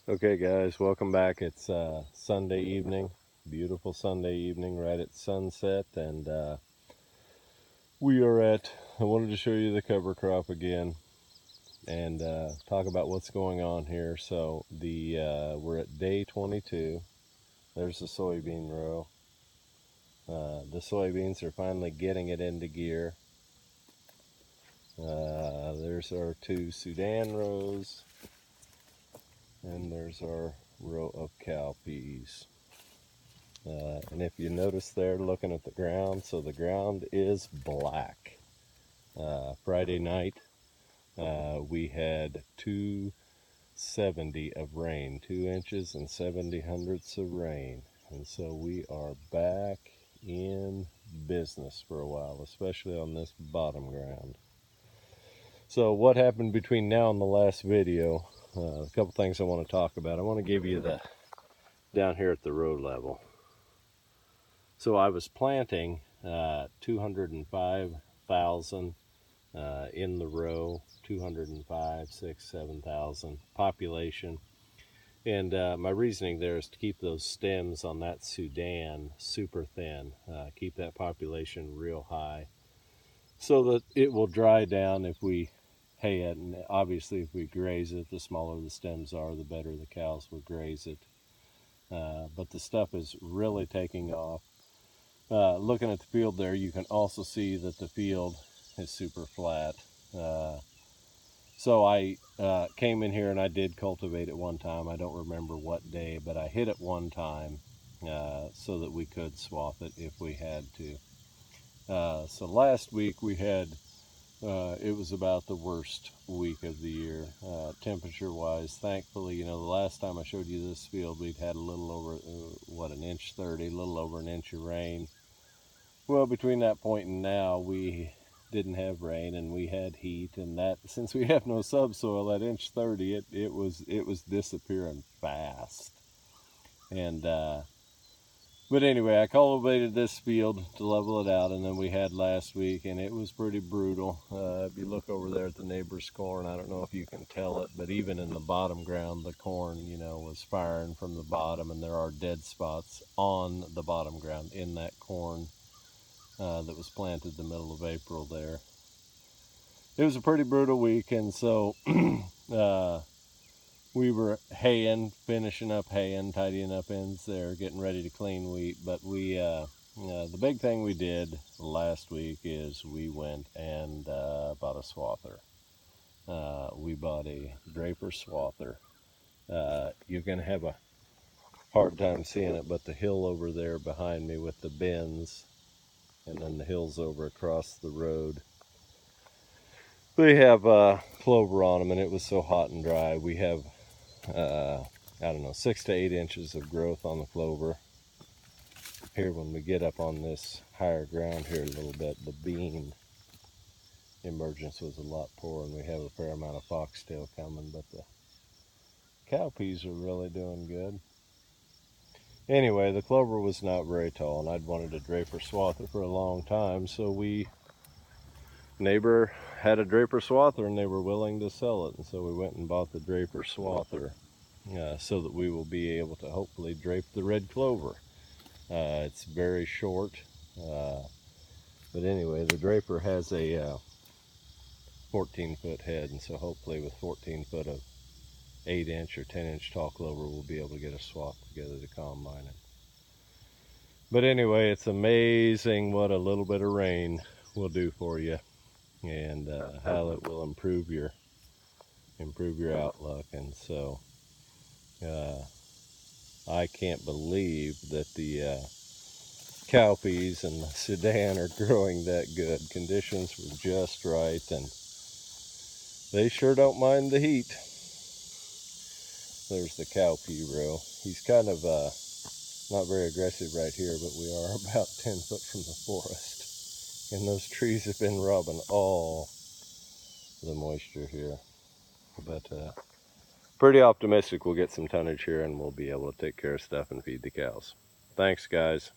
Okay guys, welcome back. It's Sunday evening, beautiful Sunday evening right at sunset, and I wanted to show you the cover crop again and talk about what's going on here. So we're at day 22. There's the soybean row. The soybeans are finally getting it into gear. There's our two Sudan rows, and there's our row of cowpeas. And if you notice there, looking at the ground, so the ground is black. Friday night, we had 270 of rain, 2 inches and 70 hundredths of rain. And so we are back in business for a while, especially on this bottom ground. So what happened between now and the last video? A couple things I want to talk about. I want to give you the down here at the row level. So I was planting 205,000 in the row, 205, 6, 7,000 population. And my reasoning there is to keep those stems on that Sudan super thin, keep that population real high so that it will dry down if we hay it. And obviously if we graze it, the smaller the stems are, the better the cows will graze it. But the stuff is really taking off. Looking at the field there, you can also see that the field is super flat. So I came in here and I did cultivate it one time. I don't remember what day, but I hit it one time so that we could swath it if we had to. So last week we had, it was about the worst week of the year, temperature wise. Thankfully, the last time I showed you this field, we'd had a little over, an inch 30, a little over an inch of rain. Well, between that point and now, we didn't have rain and we had heat, and that, since we have no subsoil, that inch 30, it was disappearing fast. And but anyway, I cultivated this field to level it out, and then we had last week, and it was pretty brutal. If you look over there at the neighbor's corn, I don't know if you can tell it, but even in the bottom ground, the corn, was firing from the bottom, and there are dead spots on the bottom ground in that corn that was planted the middle of April there. It was a pretty brutal week, and so we were haying, finishing up haying, tidying up ends there, getting ready to clean wheat. But the big thing we did last week is we went and bought a swather. We bought a Draper swather. You're going to have a hard time seeing it, but the hill over there behind me with the bins, and then the hills over across the road, they have clover on them, and it was so hot and dry. We have, I don't know, 6 to 8 inches of growth on the clover. Here, when we get up on this higher ground here a little bit, the bean emergence was a lot poorer, and we have a fair amount of foxtail coming, but the cowpeas are really doing good. Anyway, the clover was not very tall, and I'd wanted a Draper swather for a long time, so neighbor had a Draper swather and they were willing to sell it, and so we went and bought the Draper swather so that we will be able to hopefully drape the red clover. It's very short, but anyway, the Draper has a 14-foot head, and so hopefully with 14 foot of 8-inch or 10-inch tall clover, we'll be able to get a swath together to combine it. But anyway, it's amazing what a little bit of rain will do for you, and how it will improve your outlook. And so I can't believe that the cowpeas and the Sudan are growing that good. Conditions were just right, and they sure don't mind the heat. There's the cowpea row. He's kind of not very aggressive right here, but we are about 10 foot from the forest, and those trees have been robbing all the moisture here. But pretty optimistic we'll get some tonnage here, and we'll be able to take care of stuff and feed the cows. Thanks, guys.